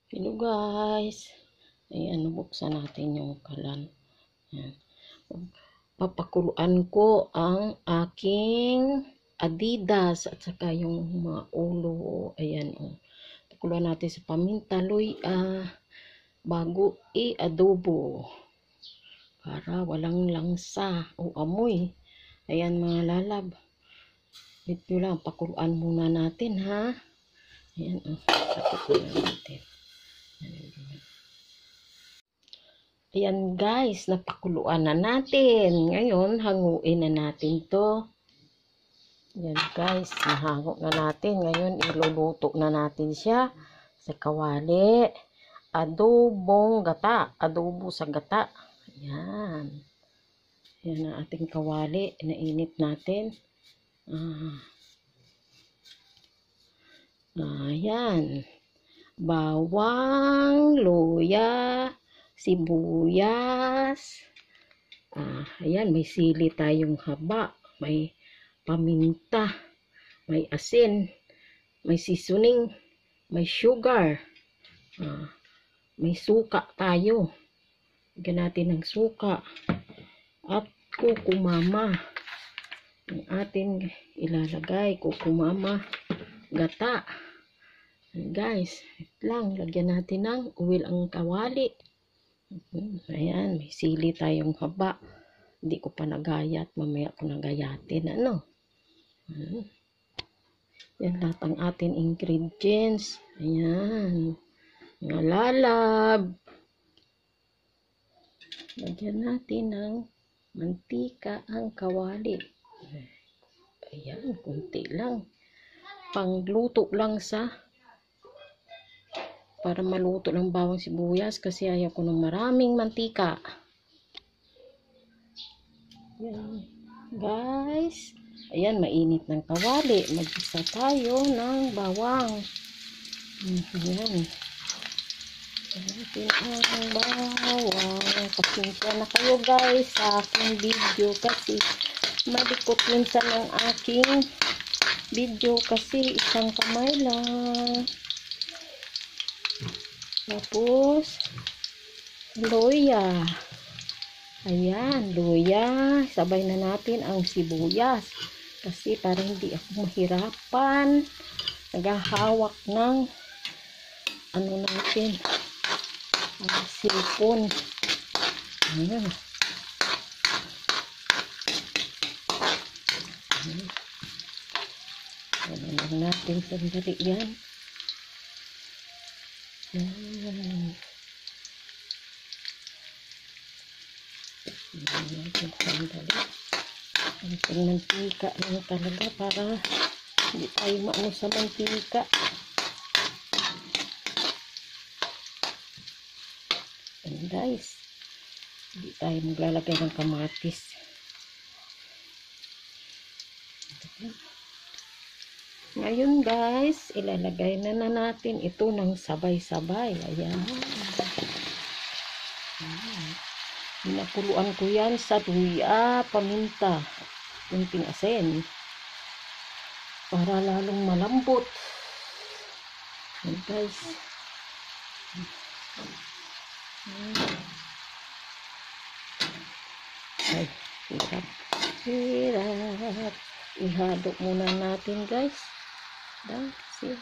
Hello guys. Ayan, buksan natin yung kalan. Ayan. Papakuluan ko ang aking Adidas at saka yung mga ulo. Ayan, oh. Pakuluan natin sa paminta, bago i-adobo. Para walang langsa o amoy. Ayan mga lalab. Ito lang, pakuluan muna natin ha. Ayan, oh. Pakuluan natin. Ayan guys, napakuluan na natin. Ngayon, hanguin na natin to. Ayan guys, nahango na natin. Ngayon, iluluto na natin siya sa kawali. Adobong gata. Adobo sa gata. Ayan. Ayan ang ating kawali. Nainit natin. Ayan. Bawang, luya, sibuyas. Ayan, may sili tayong haba, may paminta, may asin, may seasoning, may sugar, may suka tayo. Lagyan natin ng suka at kukumama. Ang ating ilalagay, kukumama, gata. Guys, lang, lagyan natin ng oil ang kawali. Ayan, may sili tayong haba. Hindi ko pa nagayat. Mamaya ko nagayatin. Yan lahat ang ating ingredients. Ayan. Mga lalab. Lagyan natin ng mantika ang kawali. Ayan, kunti lang. Pangluto lang para maluto ng bawang sibuyas kasi ayaw ko ng maraming mantika. Ayan, guys. Ayan, mainit ng kawali. Mag-isa tayo ng bawang. Ayan. Ayan ang bawang. Pasensya na kayo guys sa aking video kasi malikot minsan ang aking video kasi isang kamay lang. Tapos, luya. Ayan, luya. Sabay na natin ang sibuyas. Kasi para hindi ako mahirapan. Naghahawak ng natin. Sipon. Ayan. Ayan lang natin sandali yan. Ayan. Sandali. Ang mantika lang talaga para hindi tayo maano sa mantika. And guys, hindi tayo maglalagay ng kamatis. Ngayon guys, ilalagay na natin ito ng sabay-sabay. Ayan. Pinakuluan ko yan sa luya, paminta, kunting asin. Para lalong malambot. Ayan guys. Ay, hirap. Hirap. Ihalo muna natin guys. Kasi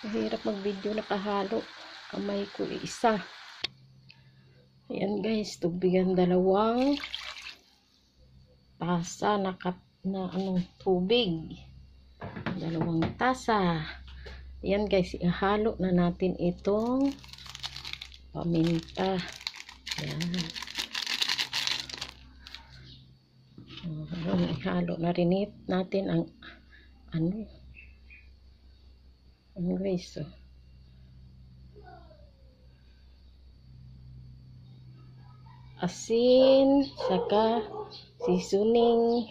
mahirap mag-video nakahalo. Kamay ko isa. Ayan guys, tubigan 2 tasa na tubig. 2 tasa. Ayan guys, ihalo na natin itong paminta. Ayan. Ihalo na rin natin ang guys, asin, saka seasoning,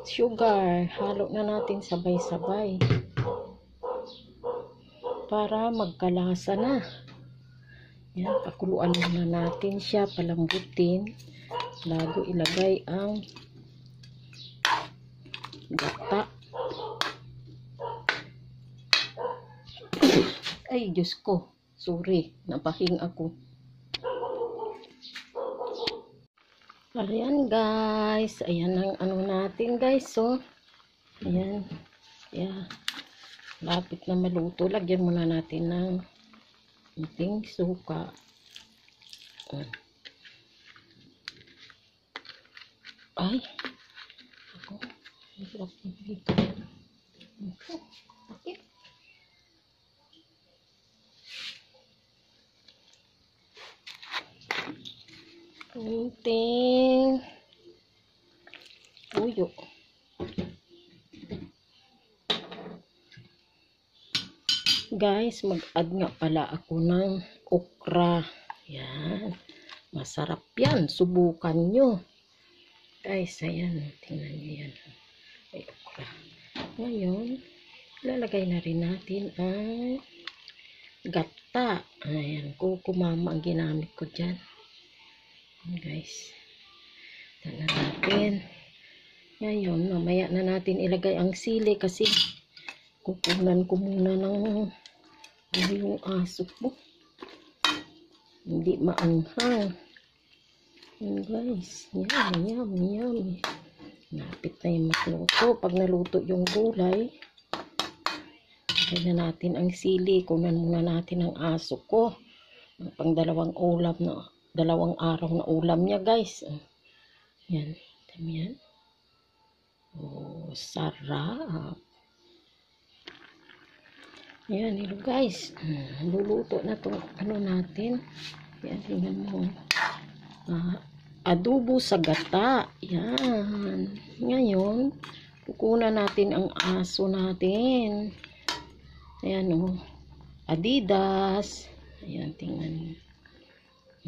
sugar. Halo na natin sabay-sabay para magkalasa na. Yan, pakuluan na natin siya, palambutin bago ilagay ang gata. Ay, Diyos ko. Sorry, napahing ako. Ayan guys, ayan ang ano natin guys, so. Ayan. Yeah. Lapit na maluto. Lagyan muna natin ng ating suka. Ay. Ako. Masarap dito. Okay. Kunting tuyo. Guys, mag-add nga pala ako ng okra. Yan. Masarap yan. Subukan nyo. Guys, ayan. Tingnan nyo yan. Ay, okra. Ngayon, lalagay na rin natin ang gata. Ayan. Kukumama ang ginamit ko dyan. Guys. Tignan natin. Ngayon, mamaya na natin ilagay ang sili kasi kukunan ko muna ng yung aso ko. Hindi maanghang. Guys, yummy. Napit na yung magluto. Pag naluto yung gulay, lagyan na natin ang sili. Kunan muna natin ang aso ko. Pang dalawang araw na ulam niya guys. Yan. Yan. Oh, sarap. Yan, ito guys. Luluto na itong ano natin. Yan, tingnan mo. Adobo sa gata. Yan. Ngayon, kukunan natin ang aso natin. Ayan o. Adidas. Ayan, tingnan mo.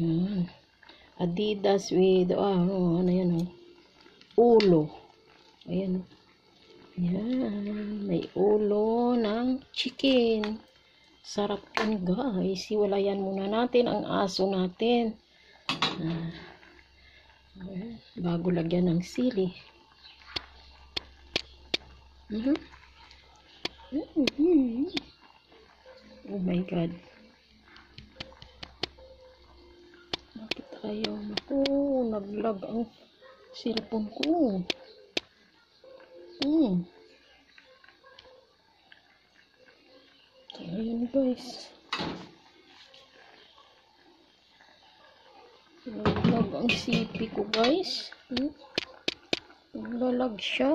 Yan. Adidas with, ano yan o. Ulo. Ayan o. Yan, may ulo ng chicken. Sarap yan guys. Hiwalayan muna natin ang aso natin. Bago lagyan ng sili. Oh my God. Bakit ayaw na ko? Naglag ang cellphone ko. Ayan guys. Naglag ang CP ko guys. Naglalag siya.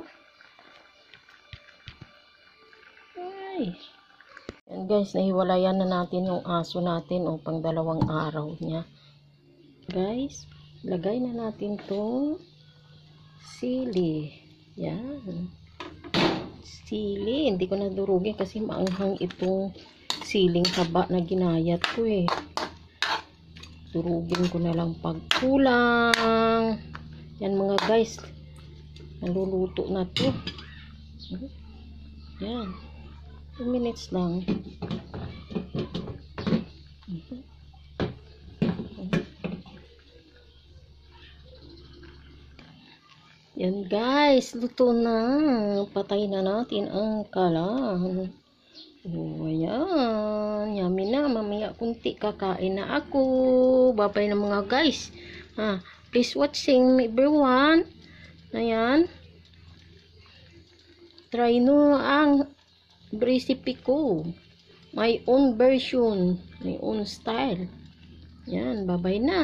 Ay. Ayan guys, nahiwalayan na natin yung aso natin o pang dalawang araw niya. Guys, lagay na natin tong sili. Yan. Sili. Hindi ko na durugin kasi maanghang itong siling haba na ginayat ko eh. Durugin ko na lang pag kulang. Yan mga guys. Naluluto na to. Yan. 2 minutes lang. Yan guys, luto na. Patay na natin ang kalan. Oh, ayan. Yummy na. Mamaya kunti kakain na ako. Babay na mga guys. Please watching everyone. Ayan. Try no ang recipe ko. My own version. My own style. Yan. Babay na.